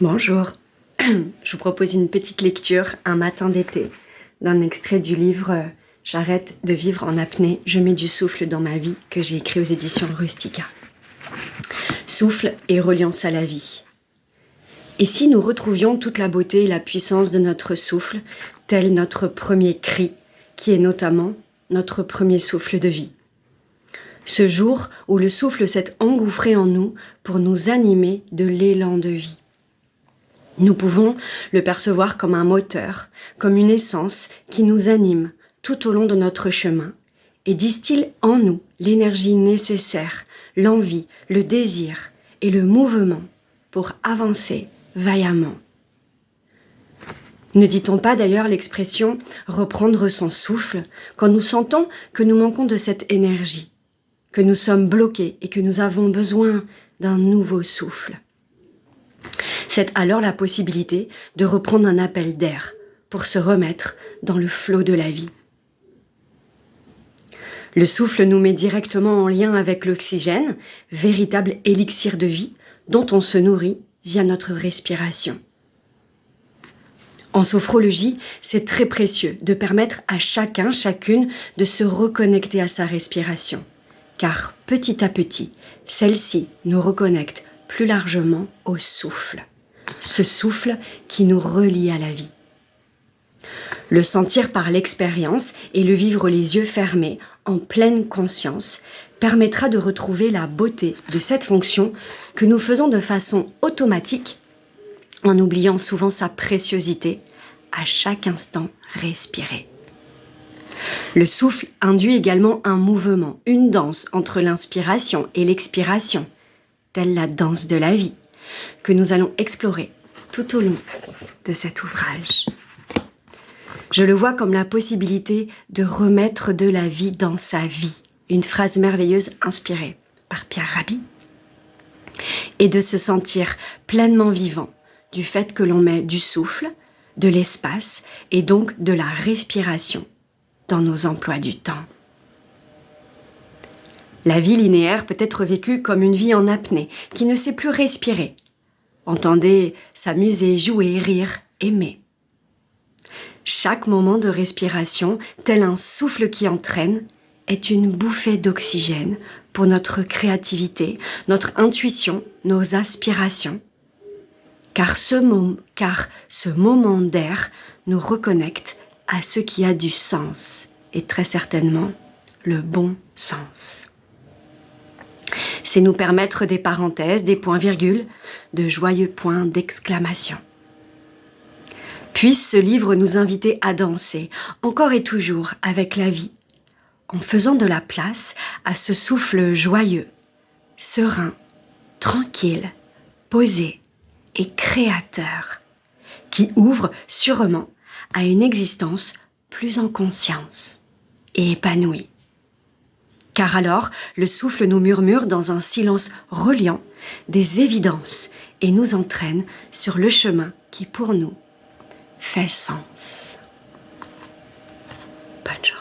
Bonjour, je vous propose une petite lecture un matin d'été d'un extrait du livre « J'arrête de vivre en apnée, je mets du souffle dans ma vie » que j'ai écrit aux éditions Rustica. Souffle et reliance à la vie. Et si nous retrouvions toute la beauté et la puissance de notre souffle, tel notre premier cri, qui est notamment notre premier souffle de vie. Ce jour où le souffle s'est engouffré en nous pour nous animer de l'élan de vie. Nous pouvons le percevoir comme un moteur, comme une essence qui nous anime tout au long de notre chemin et distille en nous l'énergie nécessaire, l'envie, le désir et le mouvement pour avancer vaillamment. Ne dit-on pas d'ailleurs l'expression « reprendre son souffle » quand nous sentons que nous manquons de cette énergie, que nous sommes bloqués et que nous avons besoin d'un nouveau souffle. C'est alors la possibilité de reprendre un appel d'air pour se remettre dans le flot de la vie. Le souffle nous met directement en lien avec l'oxygène, véritable élixir de vie dont on se nourrit via notre respiration. En sophrologie, c'est très précieux de permettre à chacun, chacune de se reconnecter à sa respiration, car petit à petit, celle-ci nous reconnecte plus largement au souffle. Ce souffle qui nous relie à la vie. Le sentir par l'expérience et le vivre les yeux fermés, en pleine conscience, permettra de retrouver la beauté de cette fonction que nous faisons de façon automatique, en oubliant souvent sa préciosité, à chaque instant respirer. Le souffle induit également un mouvement, une danse entre l'inspiration et l'expiration, telle la danse de la vie, que nous allons explorer tout au long de cet ouvrage. Je le vois comme la possibilité de remettre de la vie dans sa vie, une phrase merveilleuse inspirée par Pierre Rabhi, et de se sentir pleinement vivant du fait que l'on met du souffle, de l'espace et donc de la respiration dans nos emplois du temps. La vie linéaire peut être vécue comme une vie en apnée, qui ne sait plus respirer. Entendez s'amuser, jouer, rire, aimer. Chaque moment de respiration, tel un souffle qui entraîne, est une bouffée d'oxygène pour notre créativité, notre intuition, nos aspirations. Car ce moment d'air nous reconnecte à ce qui a du sens, et très certainement le bon sens. C'est nous permettre des parenthèses, des points-virgules, de joyeux points d'exclamation. Puisse ce livre nous inviter à danser, encore et toujours, avec la vie, en faisant de la place à ce souffle joyeux, serein, tranquille, posé et créateur, qui ouvre sûrement à une existence plus en conscience et épanouie. Car alors, le souffle nous murmure dans un silence reliant des évidences et nous entraîne sur le chemin qui, pour nous, fait sens. Bonne journée.